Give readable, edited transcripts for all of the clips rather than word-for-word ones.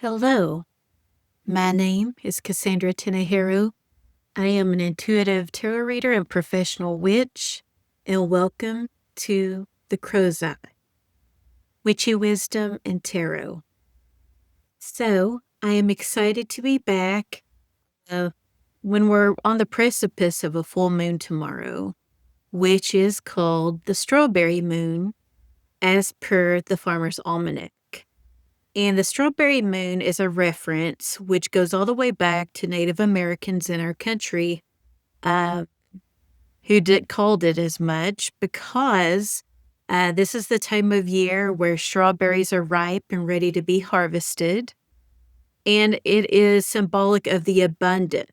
Hello, my name is Cassandra Tenaheru. I am an intuitive tarot reader and professional witch, and welcome to the Crow's Eye, Witchy Wisdom and Tarot. So, I am excited to be back when we're on the precipice of a full moon tomorrow, which is called the Strawberry Moon, as per the Farmer's Almanac. And the strawberry moon is a reference which goes all the way back to Native Americans in our country uh, who called it as much because this is the time of year where strawberries are ripe and ready to be harvested. And it is symbolic of the abundant,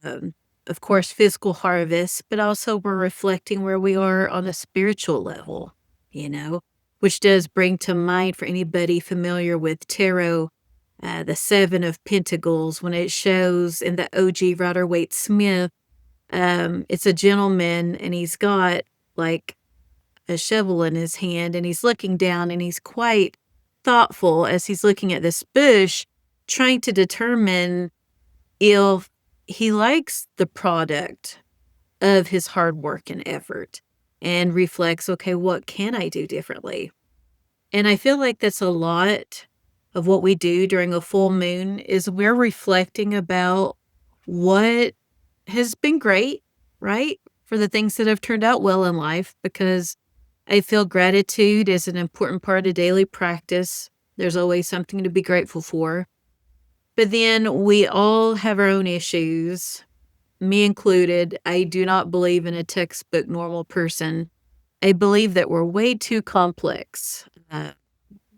of course, physical harvest, but also we're reflecting where we are on a spiritual level, which does bring to mind for anybody familiar with tarot, the Seven of Pentacles, when it shows in the OG Rider-Waite-Smith, it's a gentleman and he's got like a shovel in his hand and he's looking down and he's quite thoughtful as he's looking at this bush, trying to determine if he likes the product of his hard work and effort and reflects, okay, what can I do differently? And I feel like that's a lot of what we do during a full moon is we're reflecting about what has been great, right? For the things that have turned out well in life, because I feel gratitude is an important part of daily practice. There's always something to be grateful for. But then we all have our own issues, me included. I do not believe in a textbook normal person. I believe that we're way too complex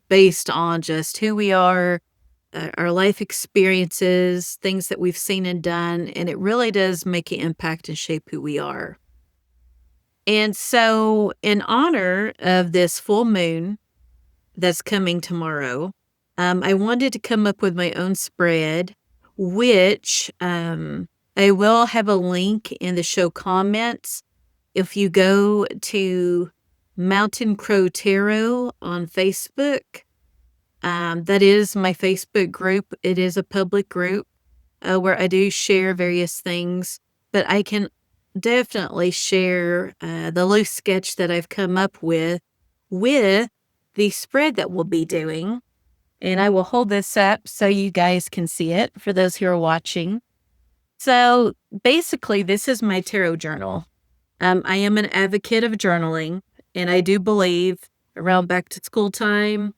based on just who we are, our life experiences, things that we've seen and done, and it really does make an impact and shape who we are. And so, in honor of this full moon that's coming tomorrow, I wanted to come up with my own spread, which I will have a link in the show comments. If you go to Mountain Crow Tarot on Facebook, that is my Facebook group. It is a public group where I do share various things, but I can definitely share the loose sketch that I've come up with the spread that we'll be doing. And I will hold this up so you guys can see it for those who are watching. So basically, this is my tarot journal. I am an advocate of journaling, and I do believe around back to school time,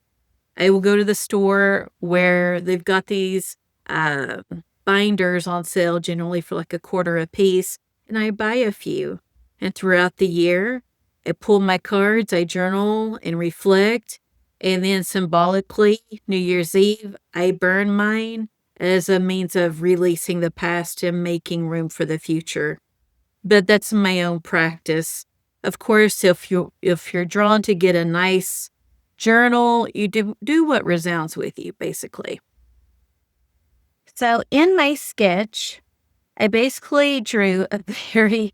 I will go to the store where they've got these binders on sale, generally for like $0.25 a piece, and I buy a few. And throughout the year, I pull my cards, I journal and reflect, and then symbolically, New Year's Eve, I burn mine as a means of releasing the past and making room for the future. But that's my own practice. Of course, if you're drawn to get a nice journal, you do what resounds with you, basically. So in my sketch, I basically drew a very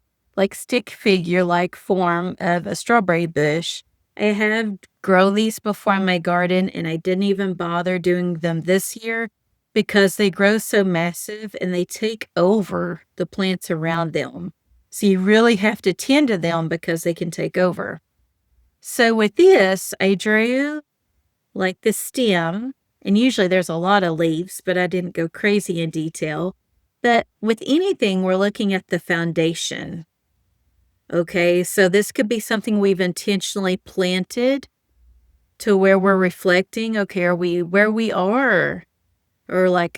stick figure-like form of a strawberry bush. I have grown these before in my garden, and I didn't even bother doing them this year because they grow so massive and they take over the plants around them. So you really have to tend to them because they can take over. So with this, I drew like the stem, and usually there's a lot of leaves, but I didn't go crazy in detail. But with anything, we're looking at the foundation. Okay, so this could be something we've intentionally planted to where we're reflecting, okay, are we where we are? Or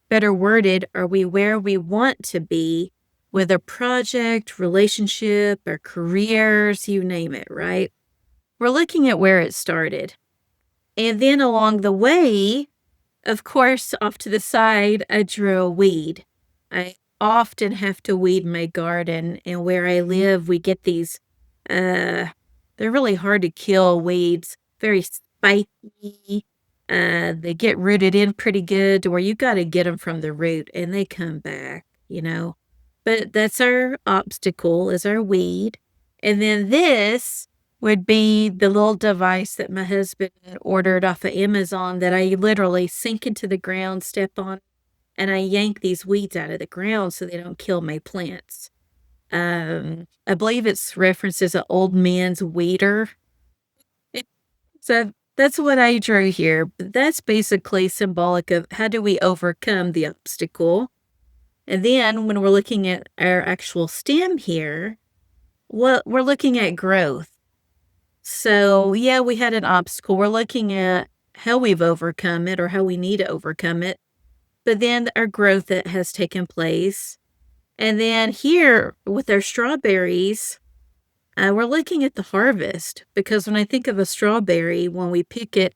better worded, are we where we want to be with a project, relationship, or careers, you name it, right? We're looking at where it started. And then along the way, of course, off to the side, I drew a weed. I often have to weed my garden, and where I live, we get these, they're really hard to kill weeds, very spiky. They get rooted in pretty good to where you got to get them from the root and they come back, But that's our obstacle is our weed. And then this would be the little device that my husband had ordered off of Amazon that I literally sink into the ground, step on, and I yank these weeds out of the ground so they don't kill my plants. I believe it's referenced as an old man's weeder. So that's what I drew here. But that's basically symbolic of how do we overcome the obstacle. And then when we're looking at our actual stem here, well, we're looking at growth. So yeah, we had an obstacle. We're looking at how we've overcome it or how we need to overcome it. But then our growth that has taken place. And then here with our strawberries, we're looking at the harvest because when I think of a strawberry, when we pick it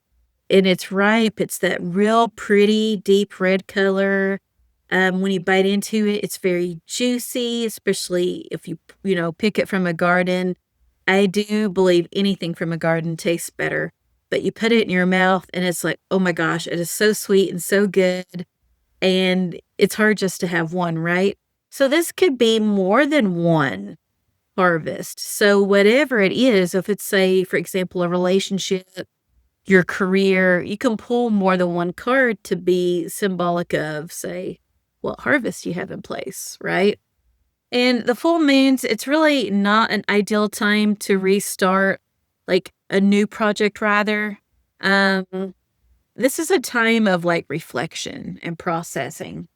and it's ripe, it's that real pretty deep red color. When you bite into it, it's very juicy, especially if you pick it from a garden. I do believe anything from a garden tastes better, but you put it in your mouth and it's like, oh my gosh, it is so sweet and so good. And it's hard just to have one, right? So this could be more than one harvest. So whatever it is, if it's, say, for example, a relationship, your career, you can pull more than one card to be symbolic of, say, what harvest you have in place, right? And the full moons, it's really not an ideal time to restart like a new project rather. Um, this is a time of like reflection and processing.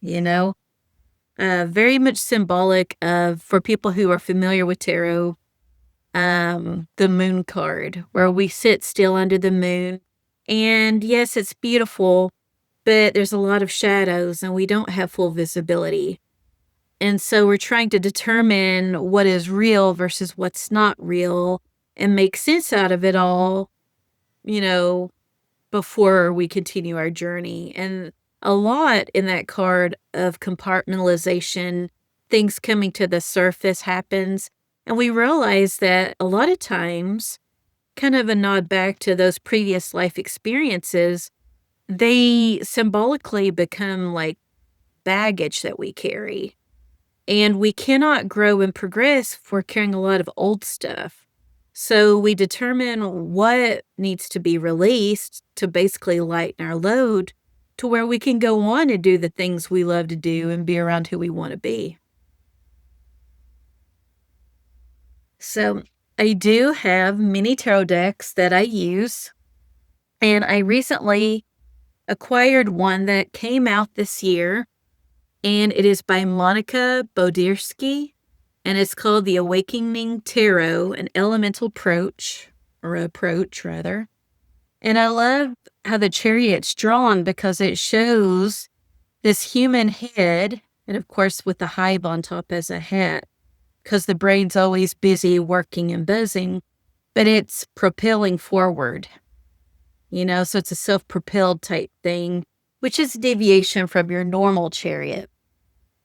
Very much symbolic of for people who are familiar with tarot, the moon card, where we sit still under the moon. And yes, it's beautiful, but there's a lot of shadows and we don't have full visibility. And so we're trying to determine what is real versus what's not real and make sense out of it all, you know, before we continue our journey. And a lot in that card of compartmentalization, things coming to the surface happens. And we realize that a lot of times, kind of a nod back to those previous life experiences, they symbolically become like baggage that we carry. And we cannot grow and progress if we're carrying a lot of old stuff. So we determine what needs to be released to basically lighten our load to where we can go on and do the things we love to do and be around who we want to be. So I do have mini tarot decks that I use, and I recently acquired one that came out this year, and it is by Monica Bodirski, and it's called The Awakening Tarot, an Elemental Approach, or Approach rather. And I love how the chariot's drawn because it shows this human head, and of course with the hive on top as a hat, because the brain's always busy working and buzzing, but it's propelling forward. So it's a self-propelled type thing, which is deviation from your normal chariot.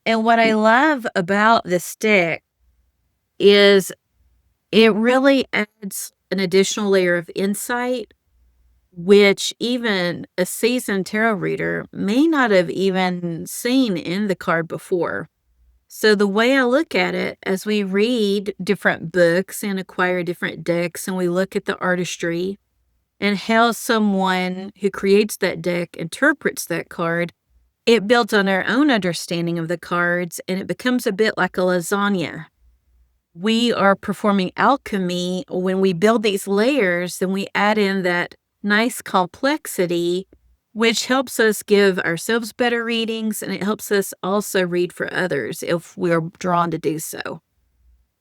And what I love about this deck is it really adds an additional layer of insight, which even a seasoned tarot reader may not have even seen in the card before. So the way I look at it, as we read different books and acquire different decks, and we look at the artistry and how someone who creates that deck interprets that card, it builds on our own understanding of the cards, and it becomes a bit like a lasagna. We are performing alchemy. When we build these layers, then we add in that nice complexity, which helps us give ourselves better readings, and it helps us also read for others if we're drawn to do so.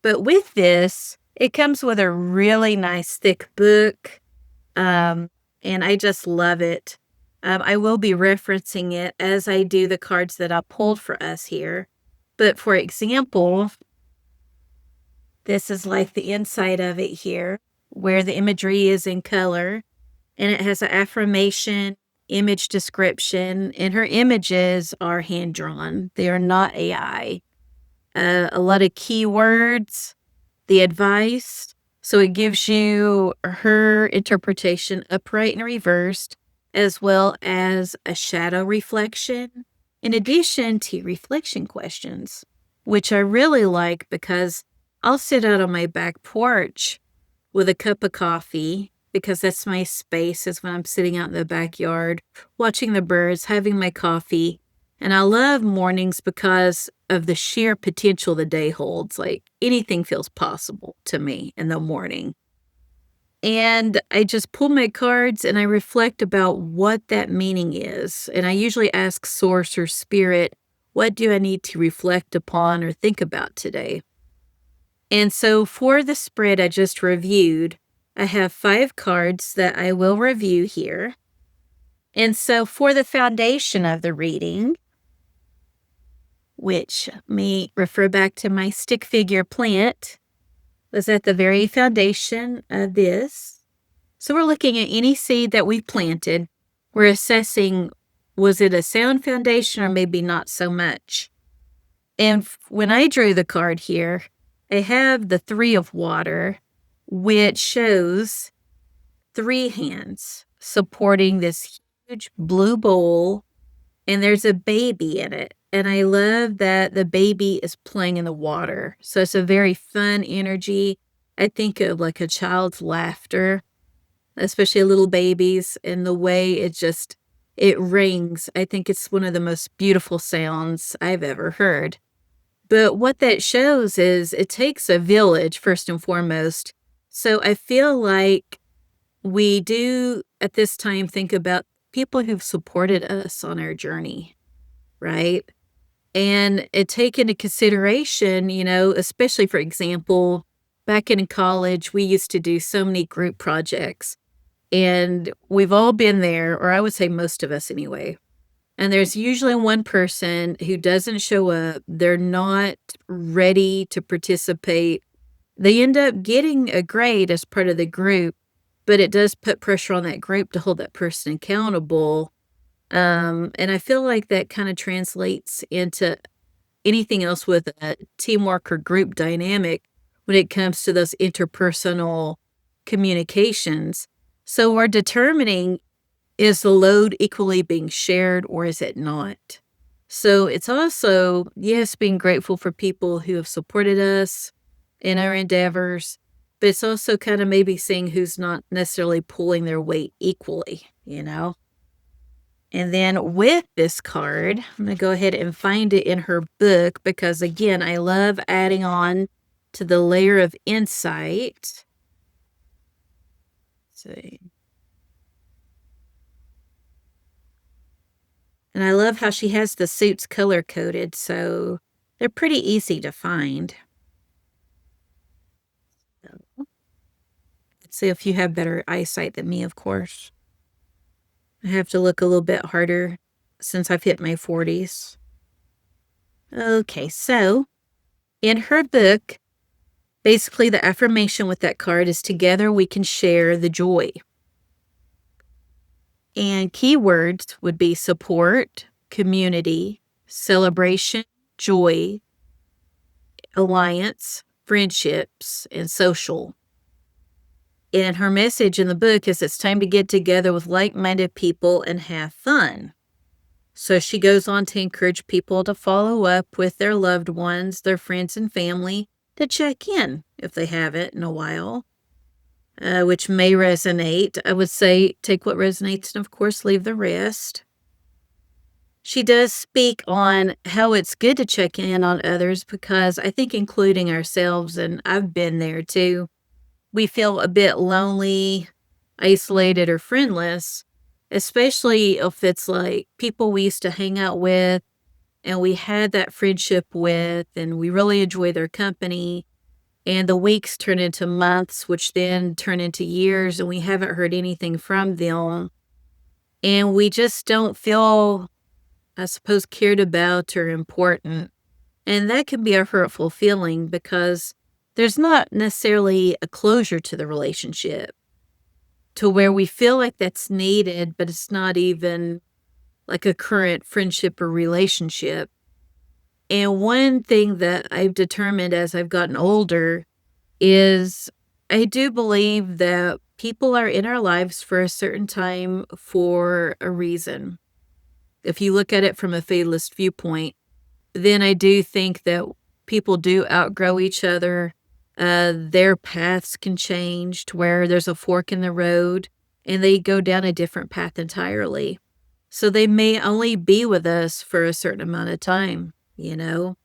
But with this, it comes with a really nice thick book, and I just love it. I will be referencing it as I do the cards that I pulled for us here. But for example, this is like the inside of it here, where the imagery is in color, and it has an affirmation, image description, and her images are hand-drawn. They are not AI. A lot of keywords, the advice. So it gives you her interpretation upright and reversed, as well as a shadow reflection, in addition to reflection questions, which I really like because I'll sit out on my back porch with a cup of coffee because that's my space is when I'm sitting out in the backyard, watching the birds, having my coffee. And I love mornings because of the sheer potential the day holds. Like anything feels possible to me in the morning. And I just pull my cards and I reflect about what that meaning is. And I usually ask source or spirit, what do I need to reflect upon or think about today? And so for the spread I just reviewed, I have 5 cards that I will review here. And so for the foundation of the reading, which may refer back to my stick figure plant, was at the very foundation of this. So we're looking at any seed that we planted. We're assessing, was it a sound foundation or maybe not so much? And when I drew the card here, I have the 3 of water, which shows 3 hands supporting this huge blue bowl, and there's a baby in it. And I love that the baby is playing in the water. So it's a very fun energy. I think of like a child's laughter, especially a little baby's, and the way it rings. I think it's one of the most beautiful sounds I've ever heard. But what that shows is it takes a village, first and foremost. So I feel like we do at this time think about people who've supported us on our journey, right? And it take into consideration, especially for example, back in college, we used to do so many group projects. And we've all been there, or I would say most of us anyway. And there's usually one person who doesn't show up. They're not ready to participate. They end up getting a grade as part of the group, but it does put pressure on that group to hold that person accountable. And I feel like that kind of translates into anything else with a teamwork or group dynamic when it comes to those interpersonal communications. So we're determining, is the load equally being shared or is it not? So it's also, yes, being grateful for people who have supported us in our endeavors, but it's also kind of maybe seeing who's not necessarily pulling their weight equally. And then with this card, I'm going to go ahead and find it in her book because, again, I love adding on to the layer of insight. Let's see. And I love how she has the suits color-coded, so they're pretty easy to find. Let's see if you have better eyesight than me, of course. I have to look a little bit harder since I've hit my 40s. Okay, so in her book, basically the affirmation with that card is together we can share the joy. And keywords would be support, community, celebration, joy, alliance, friendships, and social. And her message in the book is it's time to get together with like-minded people and have fun. So she goes on to encourage people to follow up with their loved ones, their friends and family, to check in if they haven't in a while, which may resonate. I would say take what resonates and, of course, leave the rest. She does speak on how it's good to check in on others because I think including ourselves, and I've been there too, we feel a bit lonely, isolated, or friendless, especially if it's like people we used to hang out with and we had that friendship with and we really enjoy their company, and the weeks turn into months, which then turn into years, and we haven't heard anything from them. And we just don't feel, I suppose, cared about or important. And that can be a hurtful feeling because there's not necessarily a closure to the relationship to where we feel like that's needed, but it's not even like a current friendship or relationship. And one thing that I've determined as I've gotten older is I do believe that people are in our lives for a certain time for a reason. If you look at it from a fatalist viewpoint, then I do think that people do outgrow each other. Their paths can change to where there's a fork in the road and they go down a different path entirely. So they may only be with us for a certain amount of time, you know?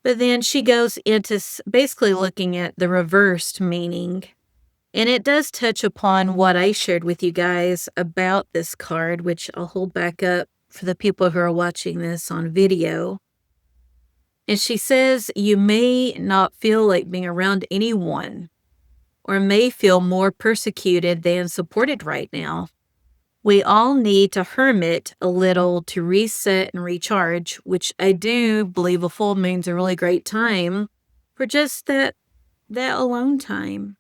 But then she goes into basically looking at the reversed meaning. And it does touch upon what I shared with you guys about this card, which I'll hold back up for the people who are watching this on video. And she says, you may not feel like being around anyone or may feel more persecuted than supported right now. We all need to hermit a little to reset and recharge, which I do believe a full moon's a really great time for just that alone time,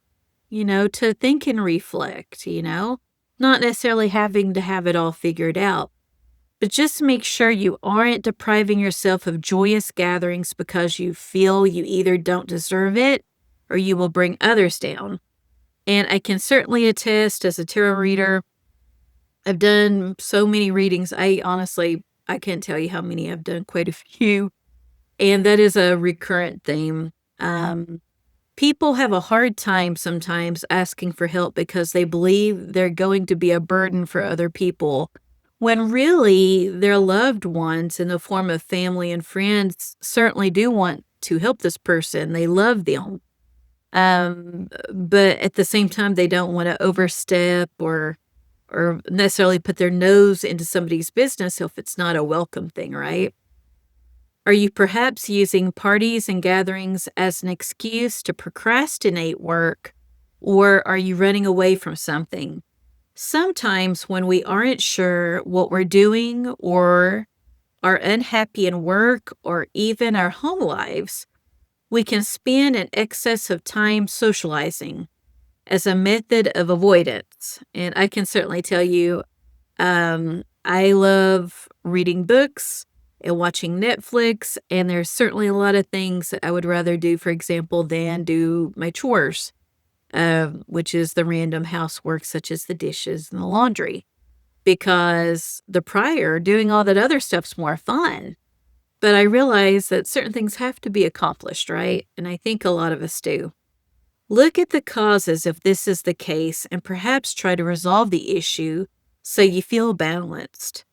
to think and reflect, not necessarily having to have it all figured out. But just make sure you aren't depriving yourself of joyous gatherings because you feel you either don't deserve it or you will bring others down. And I can certainly attest as a tarot reader, I've done so many readings. I can't tell you how many. I've done quite a few. And that is a recurrent theme. People have a hard time sometimes asking for help because they believe they're going to be a burden for other people, when really their loved ones in the form of family and friends certainly do want to help this person. They love them. But at the same time, they don't want to overstep or necessarily put their nose into somebody's business if it's not a welcome thing, right? Are you perhaps using parties and gatherings as an excuse to procrastinate work, or are you running away from something? Sometimes when we aren't sure what we're doing or are unhappy in work or even our home lives, we can spend an excess of time socializing as a method of avoidance. And I can certainly tell you, I love reading books and watching Netflix, and there's certainly a lot of things that I would rather do, for example, than do my chores, which is the random housework such as the dishes and the laundry, because doing all that other stuff's more fun. But I realize that certain things have to be accomplished, right? And I think a lot of us do. Look at the causes if this is the case and perhaps try to resolve the issue so you feel balanced.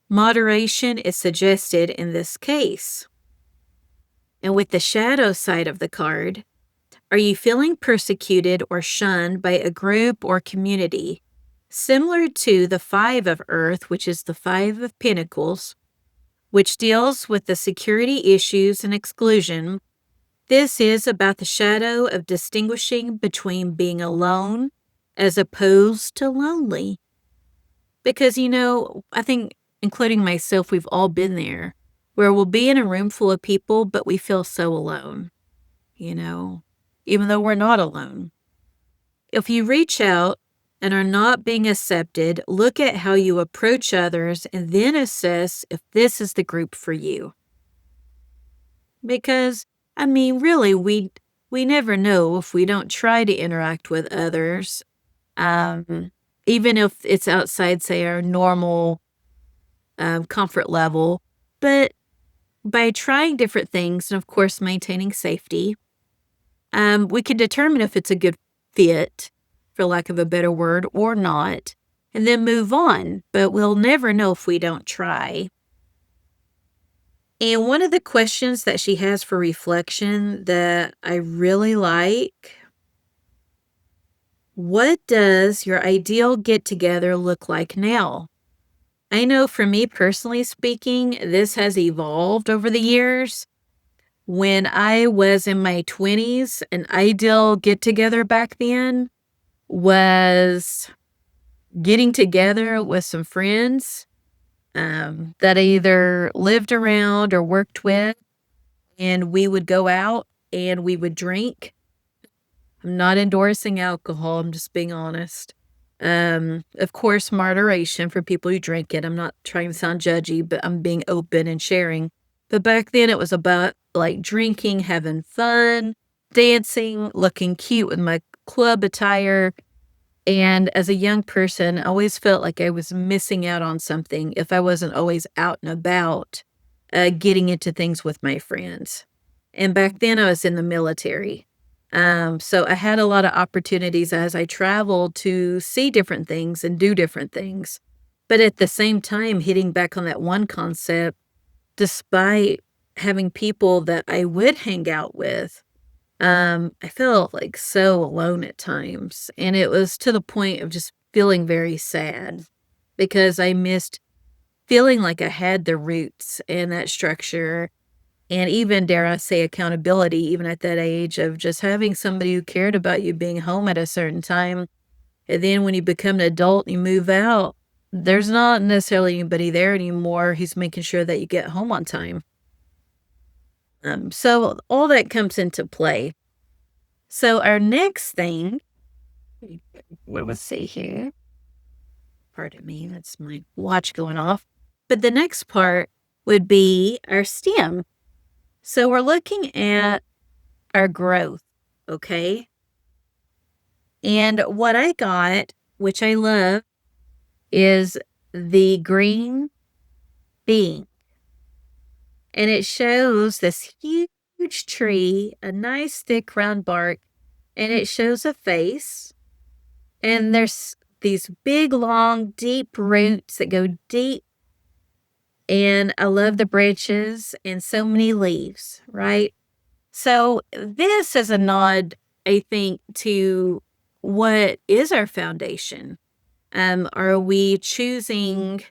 Moderation is suggested in this case. And with the shadow side of the card, are you feeling persecuted or shunned by a group or community? Similar to the Five of Earth, which is the Five of Pentacles, which deals with the security issues and exclusion, this is about the shadow of distinguishing between being alone as opposed to lonely. Because, I think, including myself, we've all been there, where we'll be in a room full of people, but we feel so alone, even though we're not alone. If you reach out and are not being accepted, look at how you approach others and then assess if this is the group for you. Because, really, we never know if we don't try to interact with others, even if it's outside, say, our normal comfort level. But by trying different things and, of course, maintaining safety, we can determine if it's a good fit, for lack of a better word, or not, and then move on. But we'll never know if we don't try. And one of the questions that she has for reflection that I really like, what does your ideal get-together look like now? I know for me personally speaking, this has evolved over the years. When I was in my 20s, an ideal get-together back then was getting together with some friends that I either lived around or worked with, and we would go out and we would drink. I'm not endorsing alcohol, I'm just being honest. Of course, moderation for people who drink it. I'm not trying to sound judgy, but I'm being open and sharing. But back then it was about drinking, having fun, dancing, looking cute with my club attire. And as a young person, I always felt like I was missing out on something if I wasn't always out and about, getting into things with my friends. And back then I was in the military. So I had a lot of opportunities as I traveled to see different things and do different things. But at the same time, hitting back on that one concept, despite having people that I would hang out with, I felt like so alone at times. And it was to the point of just feeling very sad because I missed feeling like I had the roots and that structure and even, dare I say, accountability, even at that age of just having somebody who cared about you being home at a certain time. And then when you become an adult and you move out, there's not necessarily anybody there anymore who's making sure that you get home on time. So all that comes into play. So our next thing, let's see here. Pardon me, that's my watch going off. But the next part would be our STEM. So we're looking at our growth, okay? And what I got, which I love, is the green bean. And it shows this huge tree, a nice thick round bark, and it shows a face. And there's these big, long, deep roots that go deep. And I love the branches and so many leaves, right? So this is a nod, I think, to what is our foundation. Are we choosing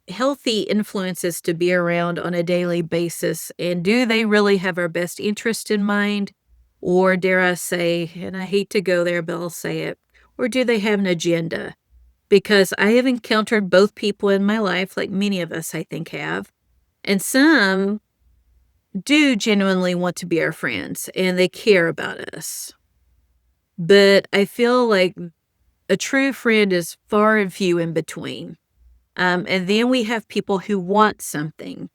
healthy influences to be around on a daily basis? And do they really have our best interest in mind? Or dare I say, and I hate to go there, but I'll say it, or do they have an agenda? Because I have encountered both people in my life, like many of us, I think, have. And some do genuinely want to be our friends and they care about us. But I feel like a true friend is far and few in between. And then we have people who want something.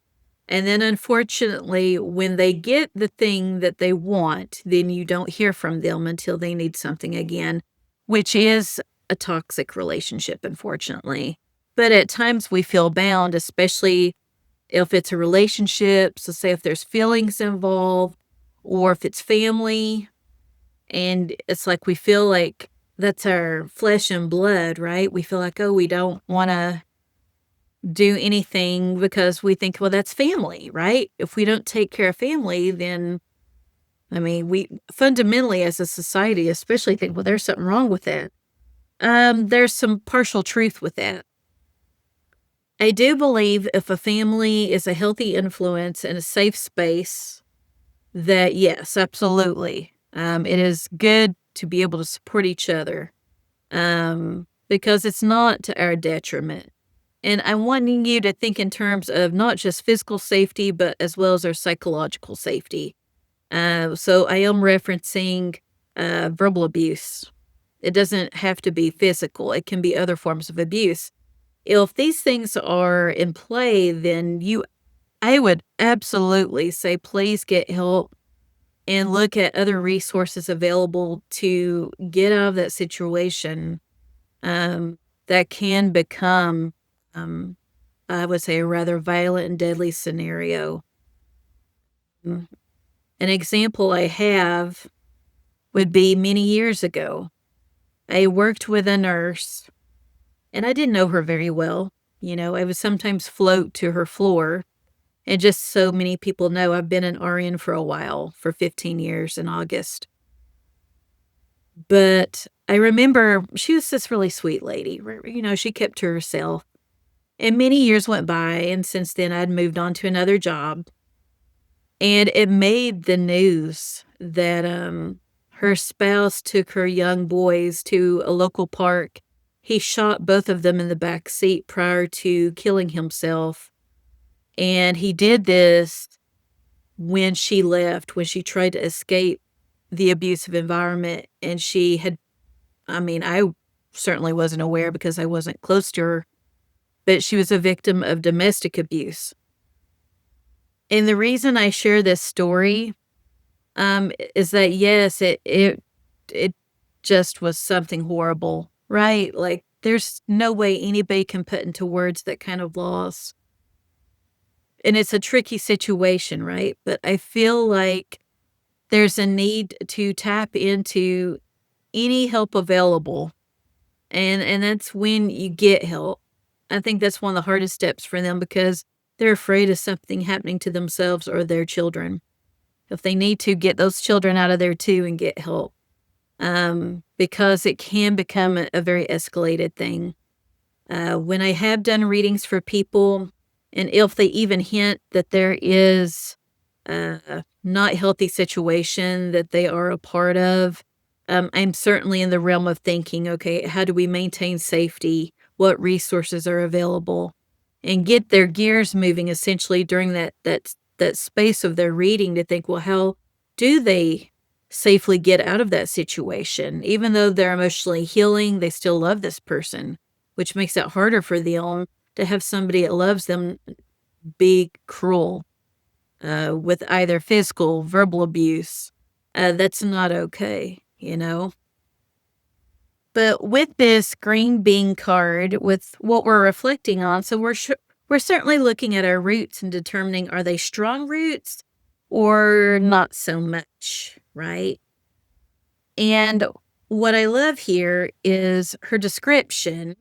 And then unfortunately, when they get the thing that they want, then you don't hear from them until they need something again, which is a toxic relationship, unfortunately. But at times we feel bound, especially if it's a relationship. So say if there's feelings involved or if it's family, and it's like we feel like that's our flesh and blood, right? We feel like, oh, we don't want to do anything because we think, well, that's family, right? If we don't take care of family, then, I mean, we fundamentally as a society, especially think, well, there's something wrong with that. There's some partial truth with that. I do believe if a family is a healthy influence and a safe space, that yes, absolutely. It is good to be able to support each other because it's not to our detriment. And I'm wanting you to think in terms of not just physical safety, but as well as our psychological safety. So I am referencing verbal abuse. It doesn't have to be physical. It can be other forms of abuse. If these things are in play, then I would absolutely say, please get help and look at other resources available to get out of that situation that can become, I would say, a rather violent and deadly scenario. An example I have would be many years ago. I worked with a nurse, and I didn't know her very well. You know, I would sometimes float to her floor. And just so many people know, I've been an RN for a while, for 15 years in August. But I remember she was this really sweet lady. You know, she kept to herself. And many years went by, and since then I'd moved on to another job. And it made the news that her spouse took her young boys to a local park. He shot both of them in the back seat prior to killing himself. And he did this when she left, when she tried to escape the abusive environment. And she had, I mean, I certainly wasn't aware because I wasn't close to her, but she was a victim of domestic abuse. And the reason I share this story is that, yes, it just was something horrible, right? Like, there's no way anybody can put into words that kind of loss. and it's a tricky situation, right? But I feel like there's a need to tap into any help available, and that's when you get help. I think that's one of the hardest steps for them because they're afraid of something happening to themselves or their children. If they need to get those children out of there too and get help, because it can become a very escalated thing. When I have done readings for people, and if they even hint that there is a not healthy situation that they are a part of, I'm certainly in the realm of thinking, okay, how do we maintain safety? What resources are available? And get their gears moving essentially during that space of their reading to think, well, how do they safely get out of that situation? Even though they're emotionally healing, they still love this person, which makes it harder for them to have somebody that loves them be cruel with either physical, verbal abuse. That's not okay, you know? But with this green bean card, with what we're reflecting on, so we're certainly looking at our roots and determining, are they strong roots or not so much, right? And what I love here is her description,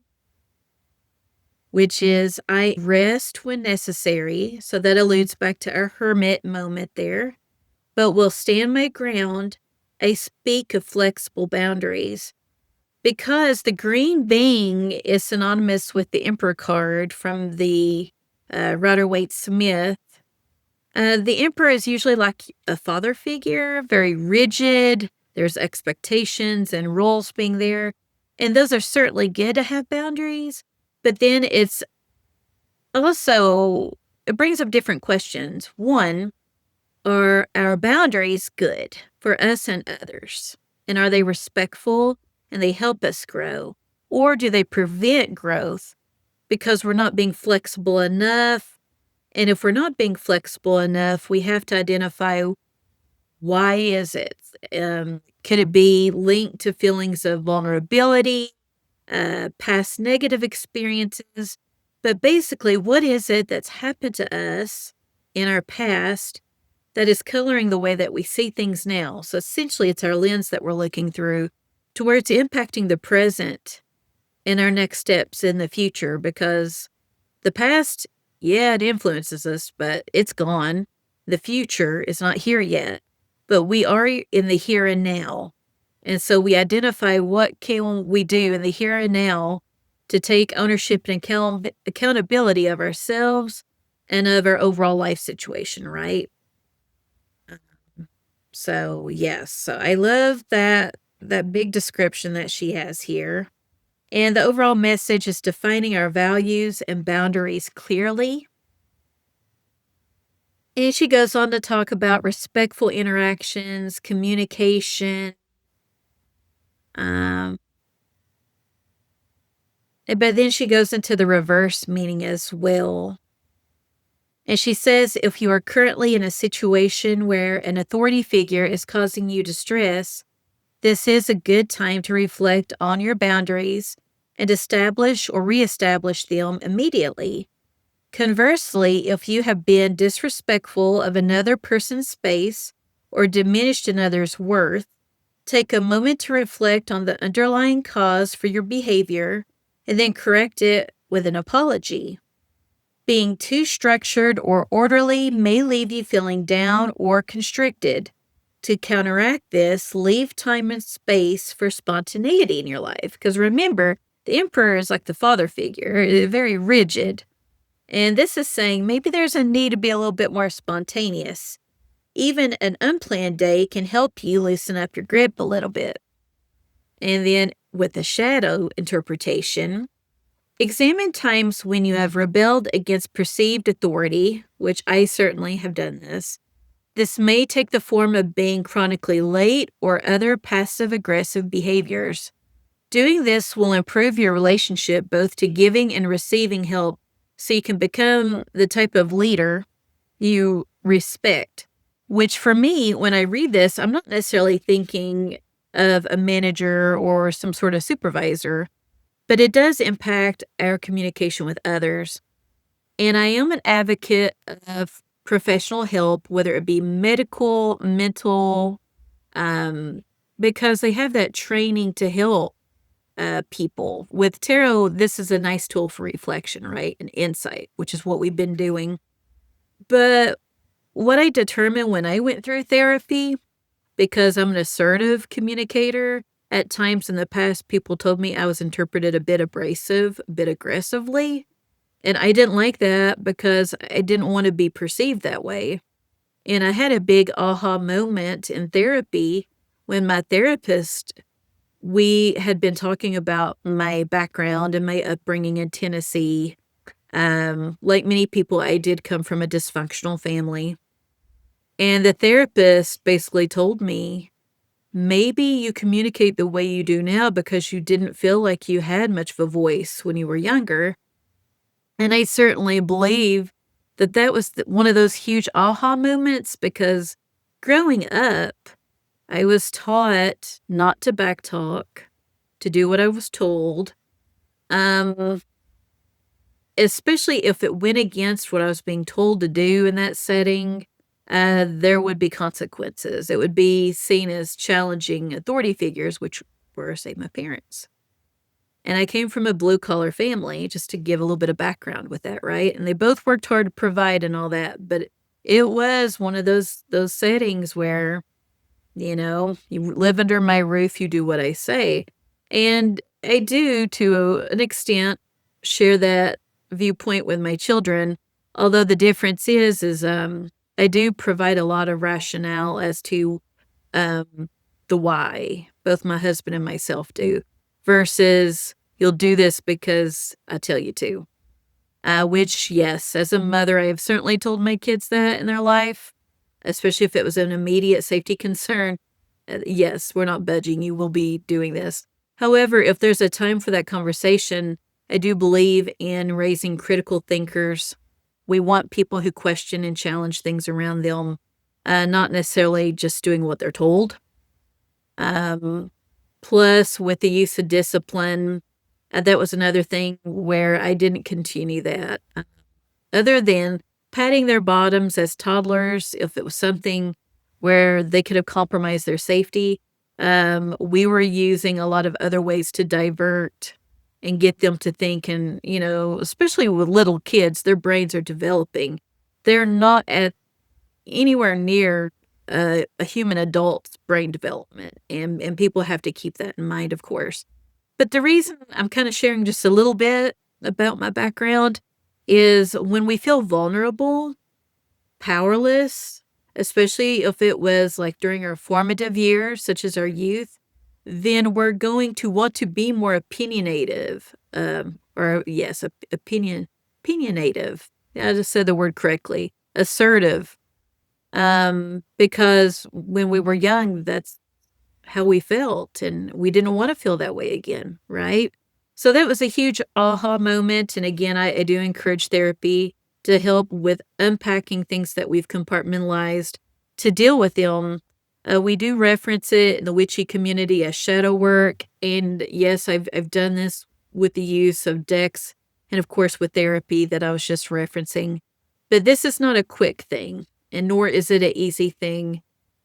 which is, I rest when necessary. So that alludes back to our hermit moment there, but will stand my ground. I speak of flexible boundaries because the green being is synonymous with the Emperor card from the Rider-Waite-Smith. The Emperor is usually like a father figure, very rigid. There's expectations and roles being there. And those are certainly good to have boundaries. But then it's also, it brings up different questions. One, are our boundaries good for us and others? And are they respectful and they help us grow? Or do they prevent growth because we're not being flexible enough? And if we're not being flexible enough, we have to identify, why is it? Could it be linked to feelings of vulnerability, past negative experiences? But basically, what is it that's happened to us in our past that is coloring the way that we see things now? So essentially, it's our lens that we're looking through to where it's impacting the present and our next steps in the future, because the past, yeah, it influences us, but it's gone. The future is not here yet, but we are in the here and now. And so we identify what can we do in the here and now to take ownership and accountability of ourselves and of our overall life situation, right? So, yes. So I love that big description that she has here. And the overall message is defining our values and boundaries clearly. And she goes on to talk about respectful interactions, communication. Um, but then she goes into the reverse meaning as well. And she says, if you are currently in a situation where an authority figure is causing you distress, this is a good time to reflect on your boundaries and establish or reestablish them immediately. Conversely, if you have been disrespectful of another person's space or diminished another's worth, take a moment to reflect on the underlying cause for your behavior and then correct it with an apology. Being too structured or orderly may leave you feeling down or constricted. To counteract this, leave time and space for spontaneity in your life. Because remember, the Emperor is like the father figure, very rigid. And this is saying maybe there's a need to be a little bit more spontaneous. Even an unplanned day can help you loosen up your grip a little bit. And then with the shadow interpretation, examine times when you have rebelled against perceived authority, which I certainly have done this. This may take the form of being chronically late or other passive-aggressive behaviors. Doing this will improve your relationship both to giving and receiving help, so you can become the type of leader you respect. Which for me, when I read this, I'm not necessarily thinking of a manager or some sort of supervisor, but it does impact our communication with others. And I am an advocate of professional help, whether it be medical, mental, um, because they have that training to help people. With tarot, this is a nice tool for reflection, right? And insight, which is what we've been doing. But what I determined when I went through therapy, because I'm an assertive communicator, at times in the past, people told me I was interpreted a bit abrasive, a bit aggressively. And I didn't like that because I didn't want to be perceived that way. And I had a big aha moment in therapy when my therapist, we had been talking about my background and my upbringing in Tennessee. Like many people, I did come from a dysfunctional family. And the therapist basically told me, maybe you communicate the way you do now because you didn't feel like you had much of a voice when you were younger. And I certainly believe that that was one of those huge aha moments because growing up, I was taught not to backtalk, to do what I was told, um, especially if it went against what I was being told to do in that setting. There would be consequences. It would be seen as challenging authority figures, which were, say, my parents. And I came from a blue collar family, just to give a little bit of background with that, right? And they both worked hard to provide and all that, but it was one of those settings where, you live under my roof, you do what I say. And I do, to an extent, share that viewpoint with my children. Although the difference is I do provide a lot of rationale as to um, the why. Both my husband and myself do, versus you'll do this because I tell you to. Which, yes, as a mother, I have certainly told my kids that in their life, especially if it was an immediate safety concern. Yes, we're not budging. You will be doing this. However, if there's a time for that conversation, I do believe in raising critical thinkers. We want people who question and challenge things around them, not necessarily just doing what they're told. Plus, with the use of discipline, that was another thing where I didn't continue that. Other than patting their bottoms as toddlers, if it was something where they could have compromised their safety, we were using a lot of other ways to divert and get them to think. And, especially with little kids, their brains are developing. They're not at anywhere near a human adult's brain development, and people have to keep that in mind, of course. But the reason I'm kind of sharing just a little bit about my background is when we feel vulnerable, powerless, especially if it was like during our formative years, such as our youth, then we're going to want to be more opinionative, or yes, opinionative. I just said the word correctly, assertive. Because when we were young, that's how we felt, and we didn't want to feel that way again, right? So that was a huge aha moment. And again, I do encourage therapy to help with unpacking things that we've compartmentalized to deal with them. We do reference it in the witchy community as shadow work. And yes, I've done this with the use of decks and, of course, with therapy that I was just referencing. But this is not a quick thing, and nor is it an easy thing.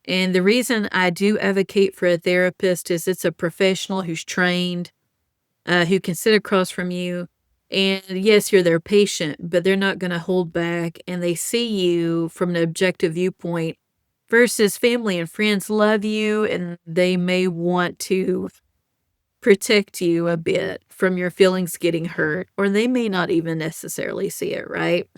And the reason I do advocate for a therapist is it's a professional who's trained, who can sit across from you. And yes, you're their patient, but they're not going to hold back, and they see you from an objective viewpoint versus family and friends love you, and they may want to protect you a bit from your feelings getting hurt, or they may not even necessarily see it, right?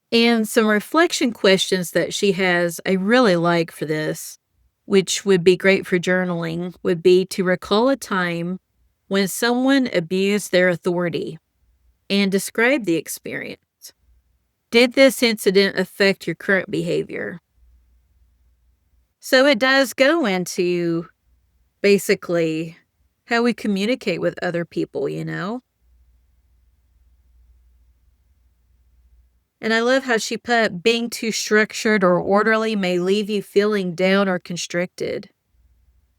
And some reflection questions that she has, I really like for this, which would be great for journaling, would be to recall a time when someone abused their authority and describe the experience. Did this incident affect your current behavior? So it does go into basically how we communicate with other people. And I love how she put being too structured or orderly may leave you feeling down or constricted.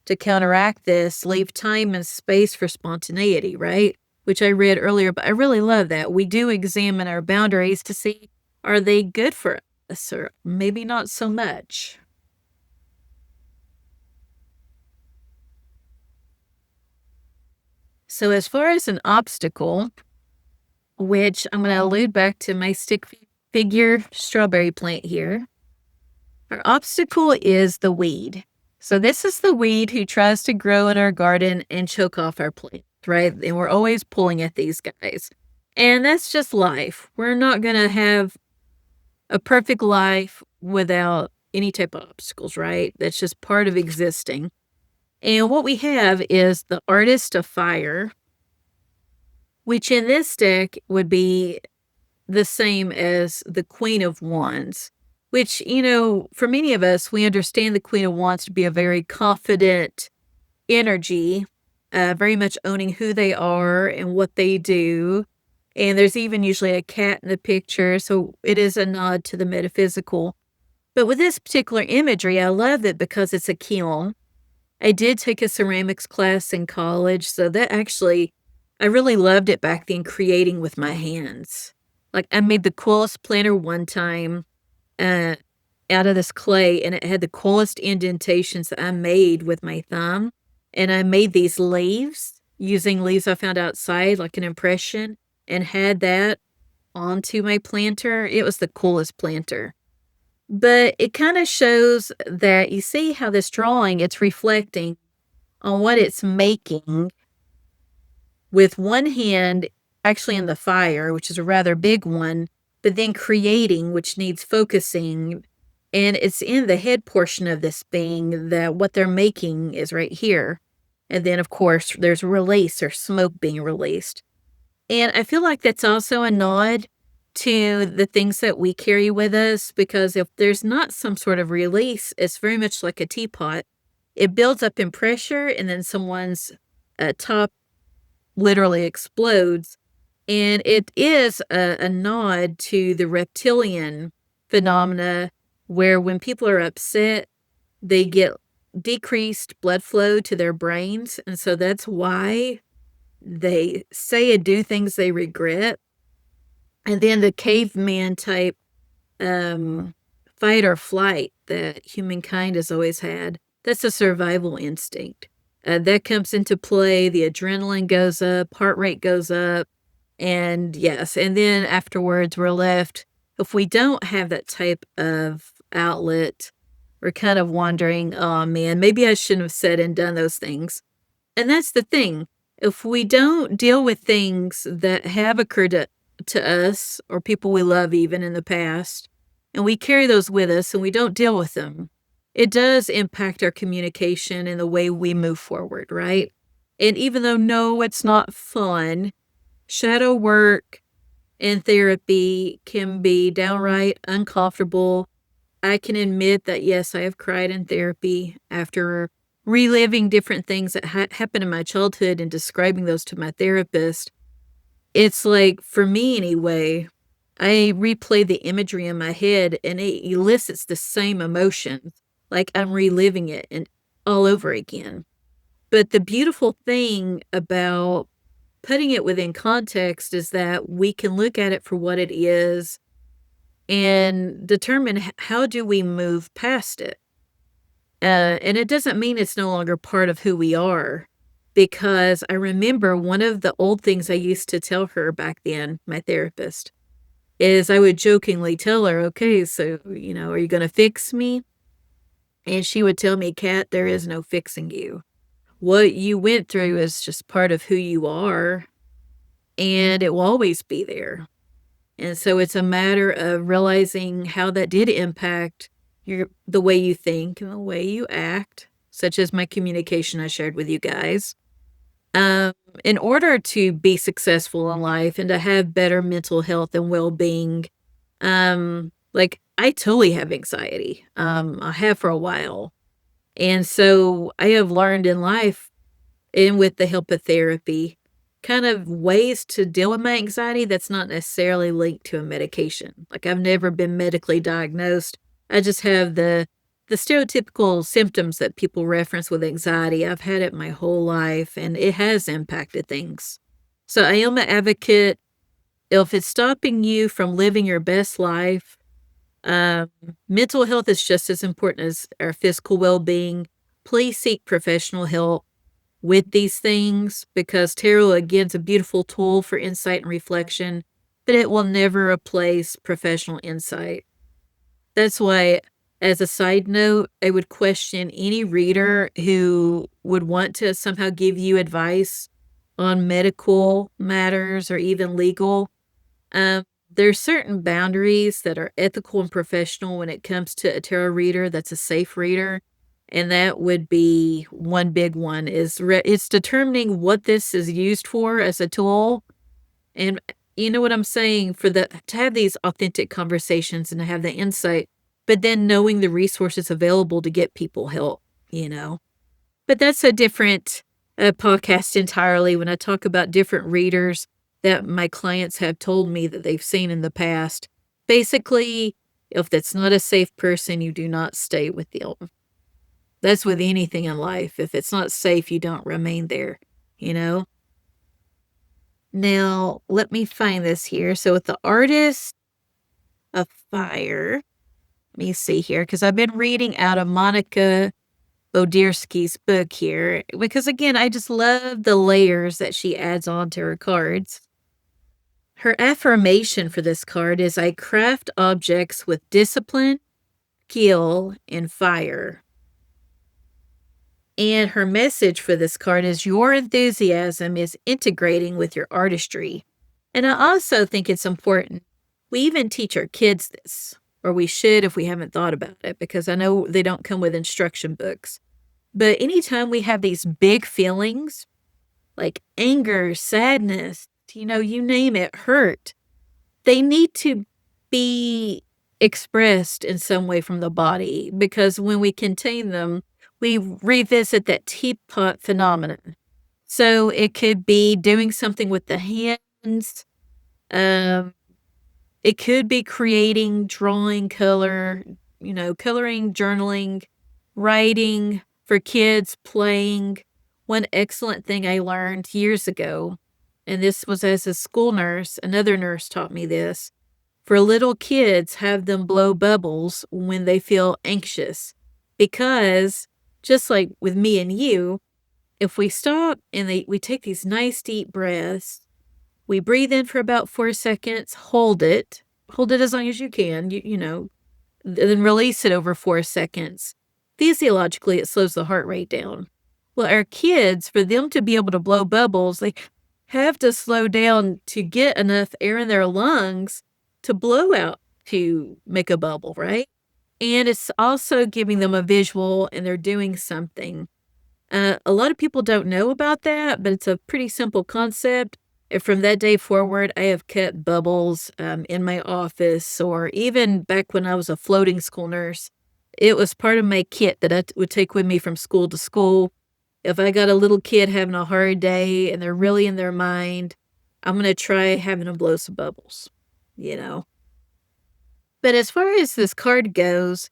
To counteract this, leave time and space for spontaneity, right? which I read earlier, but I really love that. We do examine our boundaries to see, are they good for us or maybe not so much? So as far as an obstacle, which I'm going to allude back to my figure strawberry plant here. Our obstacle is the weed. So this is the weed who tries to grow in our garden and choke off our plant, right? And we're always pulling at these guys. And that's just life. We're not going to have a perfect life without any type of obstacles, right? That's just part of existing. And what we have is the Artist of Fire, which in this deck would be the same as the Queen of Wands, which, for many of us, we understand the Queen of Wands to be a very confident energy, very much owning who they are and what they do. And there's even usually a cat in the picture, so it is a nod to the metaphysical. But with this particular imagery, I love it because it's a kiln. I did take a ceramics class in college, so that actually, I really loved it back then, creating with my hands. Like, I made the coolest planter one time uh, out of this clay, and it had the coolest indentations that I made with my thumb. And I made these leaves using leaves I found outside, like an impression, and had that onto my planter. It was the coolest planter. But it kind of shows that you see how this drawing, it's reflecting on what it's making with one hand actually in the fire, which is a rather big one, but then creating, which needs focusing. And it's in the head portion of this thing that what they're making is right here. And then, of course, there's release or smoke being released. And I feel like that's also a nod to the things that we carry with us, because if there's not some sort of release, it's very much like a teapot. It builds up in pressure, and then someone's top literally explodes. And it is a nod to the reptilian phenomena, where when people are upset, they get decreased blood flow to their brains. And so that's why they say and do things they regret. And then the caveman type fight or flight that humankind has always had, that's a survival instinct. That comes into play. The adrenaline goes up, heart rate goes up. And yes, and then afterwards we're left, if we don't have that type of outlet, we're kind of wondering, oh man, maybe I shouldn't have said and done those things. And that's the thing. If we don't deal with things that have occurred to us or people we love even in the past, and we carry those with us and we don't deal with them, it does impact our communication and the way we move forward, right? And even though, no, it's not fun, shadow work and therapy can be downright uncomfortable. I can admit that, yes, I have cried in therapy after reliving different things that happened in my childhood and describing those to my therapist. It's like, for me anyway, I replay the imagery in my head and it elicits the same emotions, like I'm reliving it and all over again. But the beautiful thing about putting it within context is that we can look at it for what it is and determine how do we move past it. And it doesn't mean it's no longer part of who we are, because I remember one of the old things I used to tell her back then, my therapist, is I would jokingly tell her, okay, so, are you going to fix me? And she would tell me, Kat, there is no fixing you. What you went through is just part of who you are, and it will always be there. And so it's a matter of realizing how that did impact the way you think and the way you act, such as my communication I shared with you guys. In order to be successful in life and to have better mental health and well-being, like I totally have anxiety. I have for a while. And so I have learned in life and with the help of therapy, kind of ways to deal with my anxiety that's not necessarily linked to a medication. Like I've never been medically diagnosed. I just have the stereotypical symptoms that people reference with anxiety. I've had it my whole life and it has impacted things. So I am an advocate. If it's stopping you from living your best life, um, mental health is just as important as our physical well-being. Please seek professional help with these things because tarot, again, is a beautiful tool for insight and reflection, but it will never replace professional insight. That's why, as a side note, I would question any reader who would want to somehow give you advice on medical matters or even legal. Um, there's certain boundaries that are ethical and professional when it comes to a tarot reader that's a safe reader, and that would be one big one is it's determining what this is used for as a tool, and you know what I'm saying, for the to have these authentic conversations and to have the insight, but then knowing the resources available to get people help, you know? But that's a different, podcast entirely when I talk about different readers that my clients have told me that they've seen in the past. Basically, if that's not a safe person, you do not stay with them. That's with anything in life. If it's not safe, you don't remain there, you know? Now, let me find this here. So with the Artist of Fire, let me see here, because I've been reading out of Monica Bodierski's book here, because again, I just love the layers that she adds on to her cards. Her affirmation for this card is I craft objects with discipline, skill, and fire. And her message for this card is your enthusiasm is integrating with your artistry. And I also think it's important. We even teach our kids this, or we should if we haven't thought about it, because I know they don't come with instruction books. But anytime we have these big feelings, like anger, sadness, you name it, hurt, they need to be expressed in some way from the body because when we contain them, we revisit that teapot phenomenon. So it could be doing something with the hands. Um, it could be creating, drawing, coloring, journaling, writing for kids, playing. One excellent thing I learned years ago, and this was as a school nurse, another nurse taught me this. For little kids, have them blow bubbles when they feel anxious. Because just like with me and you, if we stop and we take these nice deep breaths, we breathe in for about 4 seconds, hold it as long as you can, then release it over 4 seconds. Physiologically, it slows the heart rate down. Well, our kids, for them to be able to blow bubbles, they have to slow down to get enough air in their lungs to blow out to make a bubble, right? And it's also giving them a visual and they're doing something. A lot of people don't know about that, but it's a pretty simple concept. And from that day forward, I have kept bubbles in my office, or even back when I was a floating school nurse, it was part of my kit that I would take with me from school to school. If I got a little kid having a hard day and they're really in their mind, I'm going to try having them blow some bubbles, you know. But as far as this card goes,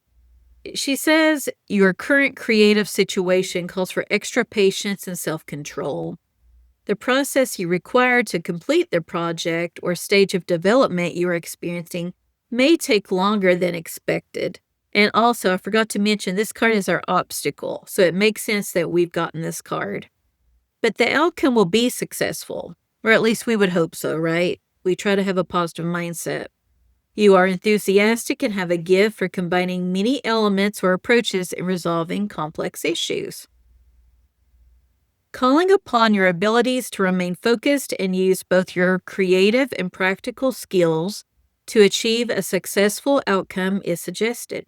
she says your current creative situation calls for extra patience and self-control. The process you require to complete the project or stage of development you are experiencing may take longer than expected. And also, I forgot to mention, this card is our obstacle, so it makes sense that we've gotten this card. But the outcome will be successful, or at least we would hope so, right? We try to have a positive mindset. You are enthusiastic and have a gift for combining many elements or approaches in resolving complex issues. Calling upon your abilities to remain focused and use both your creative and practical skills to achieve a successful outcome is suggested.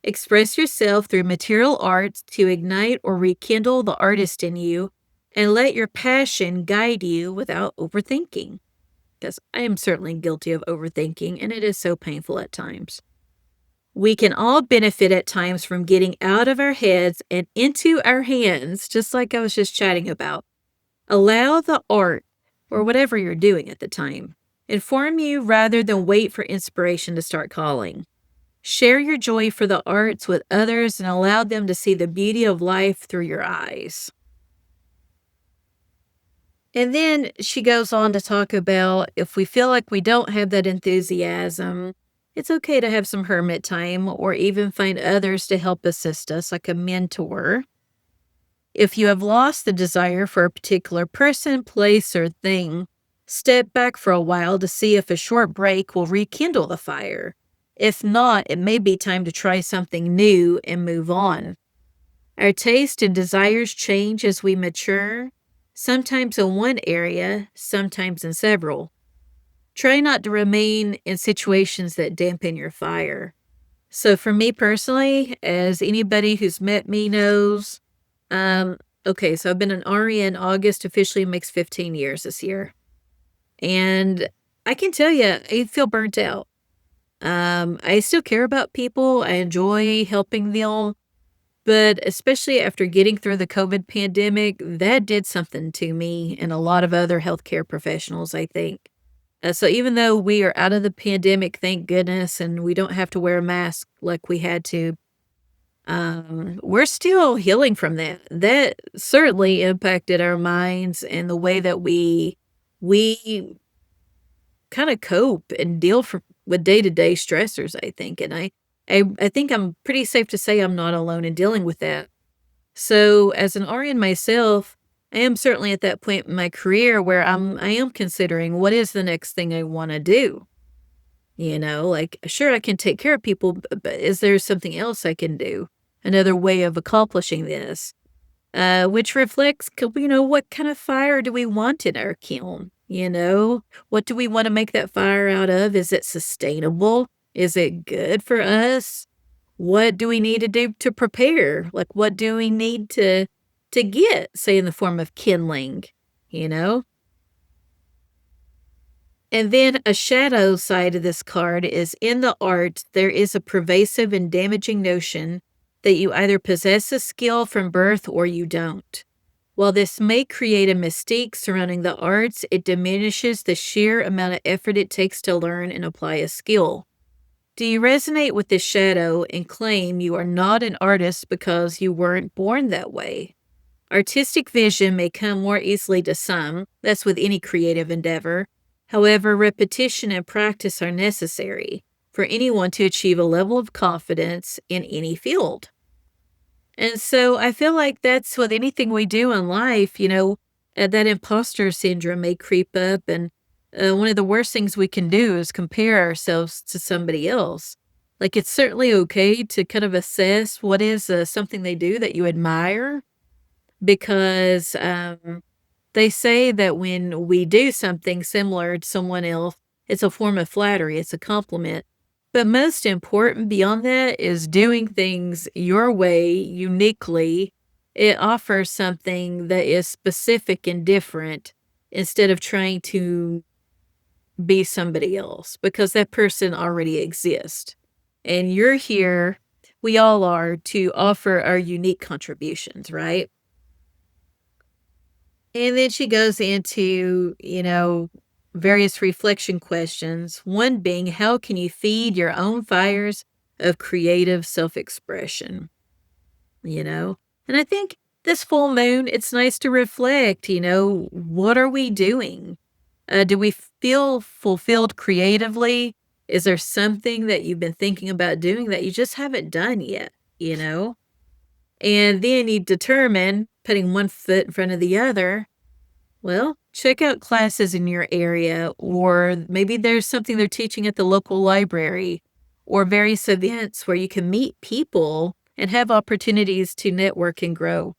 Express yourself through material arts to ignite or rekindle the artist in you, and let your passion guide you without overthinking. Because I am certainly guilty of overthinking, and it is so painful at times. We can all benefit at times from getting out of our heads and into our hands, just like I was just chatting about. Allow the art, or whatever you're doing at the time, inform you rather than wait for inspiration to start calling. Share your joy for the arts with others and allow them to see the beauty of life through your eyes. And then she goes on to talk about if we feel like we don't have that enthusiasm, it's okay to have some hermit time or even find others to help assist us, like a mentor. If you have lost the desire for a particular person, place, or thing, step back for a while to see if a short break will rekindle the fire. If not, it may be time to try something new and move on. Our taste and desires change as we mature, sometimes in one area, sometimes in several. Try not to remain in situations that dampen your fire. So, for me personally, as anybody who's met me knows, um, okay, so I've been an RE in August, officially makes 15 years this year. And I can tell you, I feel burnt out. I still care about people, I enjoy helping them. But especially after getting through the COVID pandemic, that did something to me and a lot of other healthcare professionals, I think. So even though we are out of the pandemic, thank goodness, and we don't have to wear a mask like we had to, we're still healing from that. That certainly impacted our minds and the way that we kind of cope and deal with day-to-day stressors, I think. And I think I'm pretty safe to say I'm not alone in dealing with that. So, as an RN myself, I am certainly at that point in my career where I am considering what is the next thing I wanna do, like, sure, I can take care of people, but is there something else I can do? Another way of accomplishing this, which reflects, what kind of fire do we want in our kiln, you know? What do we wanna make that fire out of? Is it sustainable? Is it good for us? What do we need to do to prepare? Like, what do we need to get, say, in the form of kindling, you know? And then a shadow side of this card is in the art, there is a pervasive and damaging notion that you either possess a skill from birth or you don't. While this may create a mystique surrounding the arts, it diminishes the sheer amount of effort it takes to learn and apply a skill. Do you resonate with this shadow and claim you are not an artist because you weren't born that way? Artistic vision may come more easily to some, that's with any creative endeavor. However, repetition and practice are necessary for anyone to achieve a level of confidence in any field. And so I feel like that's with anything we do in life, that imposter syndrome may creep up. And one of the worst things we can do is compare ourselves to somebody else. Like, it's certainly okay to kind of assess what is something they do that you admire, because they say that when we do something similar to someone else, it's a form of flattery, it's a compliment. But most important beyond that is doing things your way, uniquely. It offers something that is specific and different instead of trying to be somebody else, because that person already exists. And you're here, we all are, to offer our unique contributions, right? And then she goes into, various reflection questions. One being, how can you feed your own fires of creative self expression? You know? And I think this full moon, it's nice to reflect, what are we doing? Do we feel fulfilled creatively? Is there something that you've been thinking about doing that you just haven't done yet? You know? And then you determine putting one foot in front of the other. Well, check out classes in your area, or maybe there's something they're teaching at the local library, or various events where you can meet people and have opportunities to network and grow.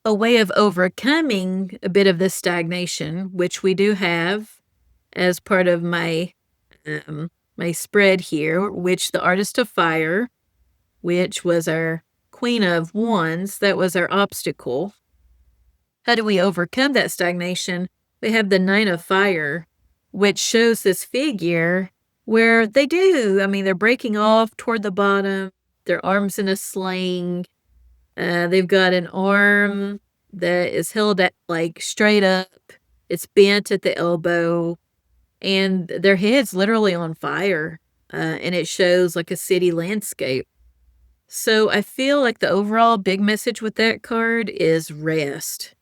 A way of overcoming a bit of this stagnation, which we do have as part of my spread here, which the Artist of Fire, which was our Queen of Wands, that was our obstacle. How do we overcome that stagnation? We have the Nine of Fire, which shows this figure where they're breaking off toward the bottom, their arms in a sling. They've got an arm that is held at, like, straight up. It's bent at the elbow, and their head's literally on fire. And it shows like a city landscape. So I feel like the overall big message with that card is rest.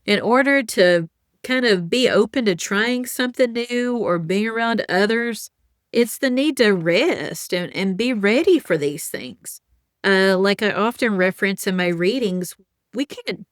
In order to kind of be open to trying something new or being around others, it's the need to rest and be ready for these things. Like I often reference in my readings, we can't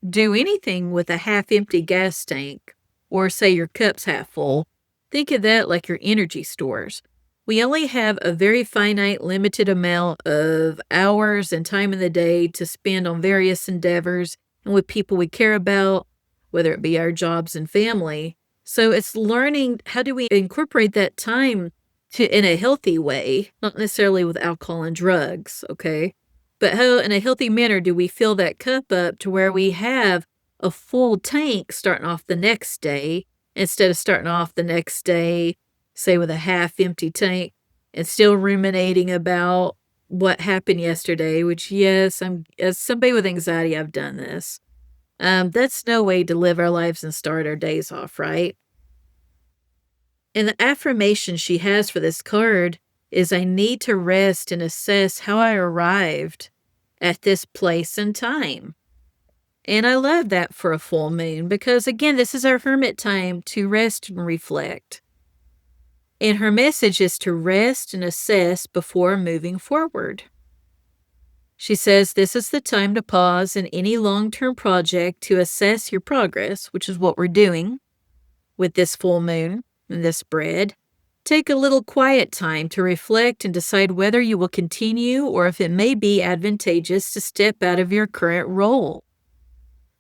do anything with a half empty gas tank or say your cup's half full. Think of that like your energy stores. We only have a very finite, limited amount of hours and time in the day to spend on various endeavors and with people we care about, whether it be our jobs and family. So it's learning how do we incorporate that time to in a healthy way, not necessarily with alcohol and drugs, okay? But how in a healthy manner do we fill that cup up to where we have a full tank starting off the next day instead of starting off the next day, say with a half empty tank and still ruminating about what happened yesterday, which yes, as somebody with anxiety, I've done this. That's no way to live our lives and start our days off, right? And the affirmation she has for this card is I need to rest and assess how I arrived at this place and time. And I love that for a full moon because, again, this is our hermit time to rest and reflect. And her message is to rest and assess before moving forward. She says this is the time to pause in any long term project to assess your progress, which is what we're doing with this full moon and this spread. Take a little quiet time to reflect and decide whether you will continue or if it may be advantageous to step out of your current role.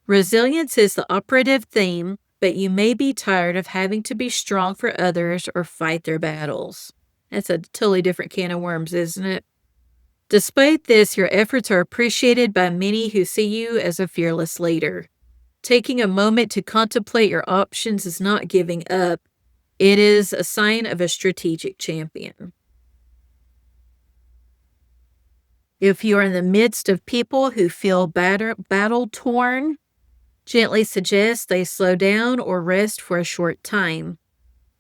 Resilience is the operative theme, but you may be tired of having to be strong for others or fight their battles. That's a totally different can of worms, isn't it? Despite this, your efforts are appreciated by many who see you as a fearless leader. Taking a moment to contemplate your options is not giving up. It is a sign of a strategic champion. If you are in the midst of people who feel battle-torn, gently suggest they slow down or rest for a short time.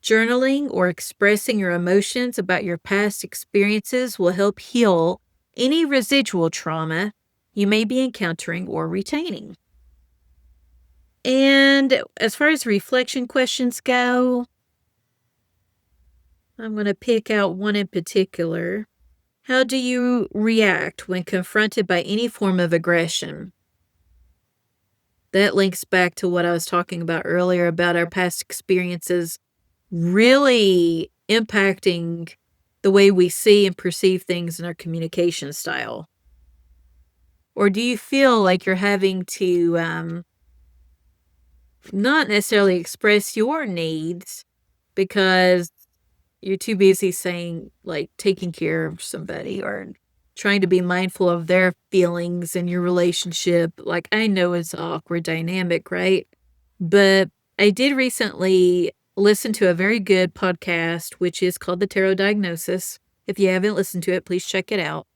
Journaling or expressing your emotions about your past experiences will help heal any residual trauma you may be encountering or retaining. And as far as reflection questions go, I'm going to pick out one in particular. How do you react when confronted by any form of aggression? That links back to what I was talking about earlier about our past experiences really impacting the way we see and perceive things in our communication style. Or do you feel like you're having to not necessarily express your needs because you're too busy saying, like, taking care of somebody or trying to be mindful of their feelings in your relationship? Like, I know it's an awkward dynamic, right? But I did recently listen to a very good podcast, which is called The Tarot Diagnosis. If you haven't listened to it, please check it out.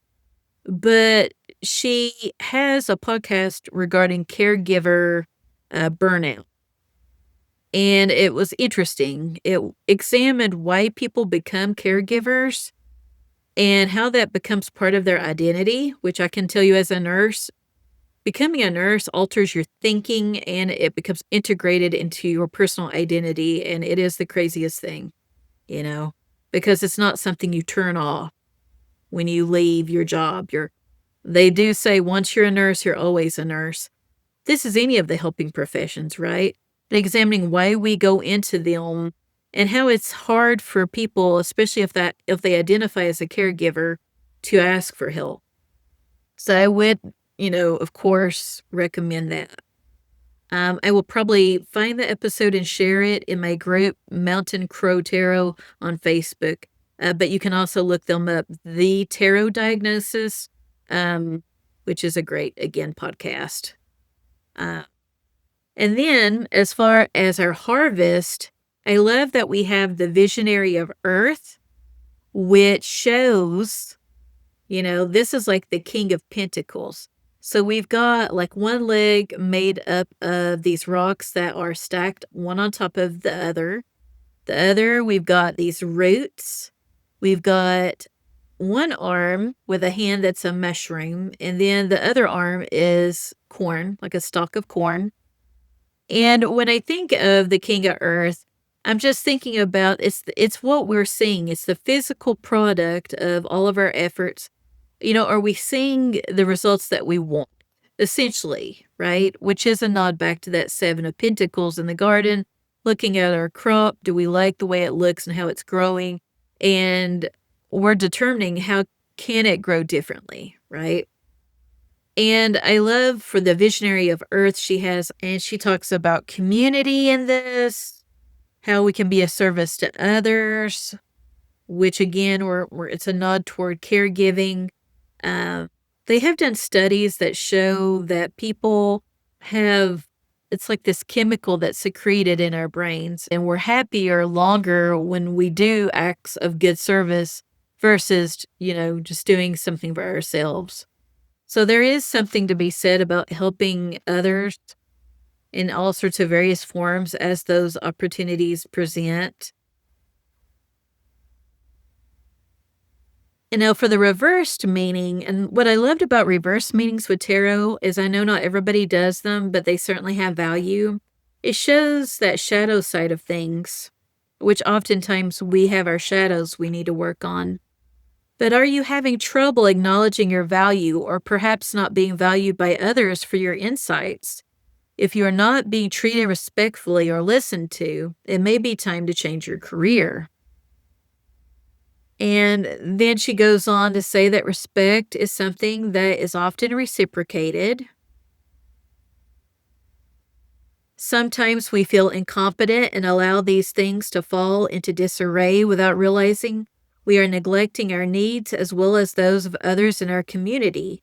But she has a podcast regarding caregiver burnout. And it was interesting. It examined why people become caregivers and how that becomes part of their identity, which I can tell you as a nurse, becoming a nurse alters your thinking and it becomes integrated into your personal identity. And it is the craziest thing, you know, because it's not something you turn off when you leave your job. They do say once you're a nurse, you're always a nurse. This is any of the helping professions, right? But examining why we go into them and how it's hard for people, especially if they identify as a caregiver, to ask for help. So I would, of course, recommend that. I will probably find the episode and share it in my group, Mountain Crow Tarot, on Facebook. But you can also look them up, The Tarot Diagnosis, which is a great, again, podcast. And then, as far as our harvest, I love that we have the Visionary of Earth, which shows, this is like the King of Pentacles. So we've got like one leg made up of these rocks that are stacked one on top of the other. The other, we've got these roots. We've got one arm with a hand that's a mushroom, and then the other arm is corn, like a stalk of corn. And when I think of the king of earth, I'm just thinking about it's what we're seeing. It's the physical product of all of our efforts. Are we seeing the results that we want? Essentially, right? Which is a nod back to that 7 of Pentacles in the garden, looking at our crop. Do we like the way it looks and how it's growing? And we're determining how can it grow differently, right? And I love for the visionary of earth and she talks about community in this, how we can be a service to others, which again, it's a nod toward caregiving. Uh, they have done studies that show that people have, it's like this chemical that's secreted in our brains, and we're happier longer when we do acts of good service versus, just doing something for ourselves. So there is something to be said about helping others in all sorts of various forms as those opportunities present. And now for the reversed meaning, and what I loved about reverse meanings with tarot is I know not everybody does them, but they certainly have value. It shows that shadow side of things, which oftentimes we have our shadows we need to work on. But are you having trouble acknowledging your value or perhaps not being valued by others for your insights? If you are not being treated respectfully or listened to, it may be time to change your career. And then she goes on to say that respect is something that is often reciprocated. Sometimes we feel incompetent and allow these things to fall into disarray without realizing we are neglecting our needs as well as those of others in our community.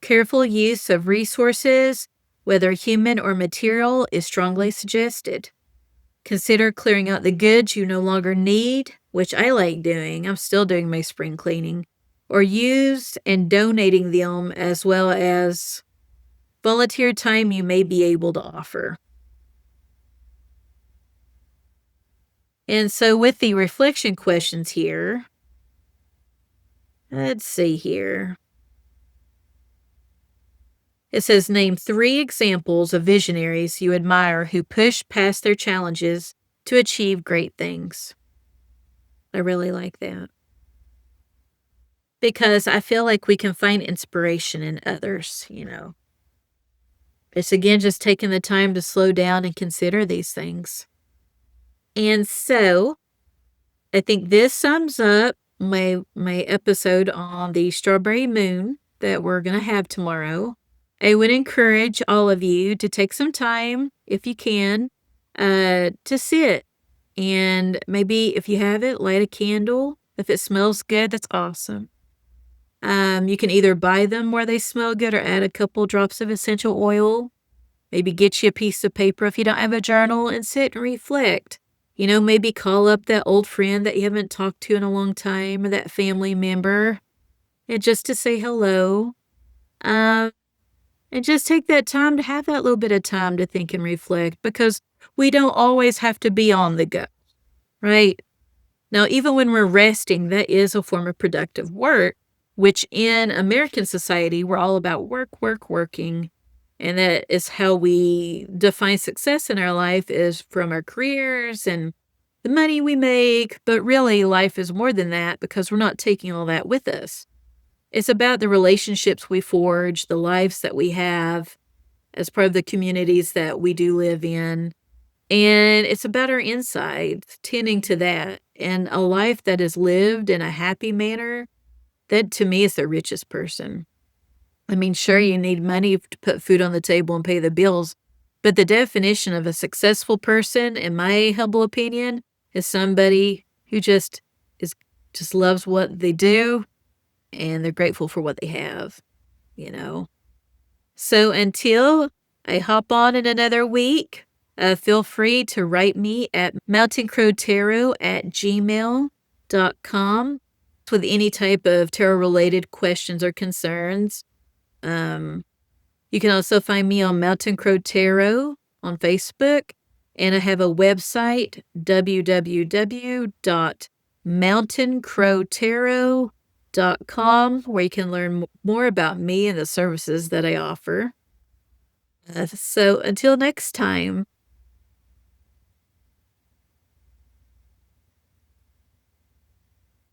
Careful use of resources, whether human or material, is strongly suggested. Consider clearing out the goods you no longer need, which I like doing. I'm still doing my spring cleaning, or use and donating them, as well as volunteer time you may be able to offer. And so with the reflection questions here, let's see here. It says, name 3 examples of visionaries you admire who push past their challenges to achieve great things. I really like that. Because I feel like we can find inspiration in others, It's again just taking the time to slow down and consider these things. And so I think this sums up my episode on the strawberry moon that we're going to have tomorrow. I would encourage all of you to take some time, if you can, to sit. And maybe if you have it, light a candle. If it smells good, that's awesome. You can either buy them where they smell good or add a couple drops of essential oil. Maybe get you a piece of paper if you don't have a journal and sit and reflect. Maybe call up that old friend that you haven't talked to in a long time or that family member and just to say hello. And just take that time to have that little bit of time to think and reflect, because we don't always have to be on the go, right? Now, even when we're resting, that is a form of productive work, which in American society, we're all about working. And that is how we define success in our life, is from our careers and the money we make. But really, life is more than that, because we're not taking all that with us. It's about the relationships we forge, the lives that we have as part of the communities that we do live in. And it's about our insides, tending to that. And a life that is lived in a happy manner, that to me is the richest person. I mean, sure, you need money to put food on the table and pay the bills, but the definition of a successful person, in my humble opinion, is somebody who just loves what they do and they're grateful for what they have, So until I hop on in another week, feel free to write me at mountainCrowTarot@gmail.com with any type of tarot-related questions or concerns. You can also find me on Mountain Crow Tarot on Facebook, and I have a website, www.mountaincrowtarot.com. tarotcards.com, where you can learn more about me and the services that I offer. So until next time.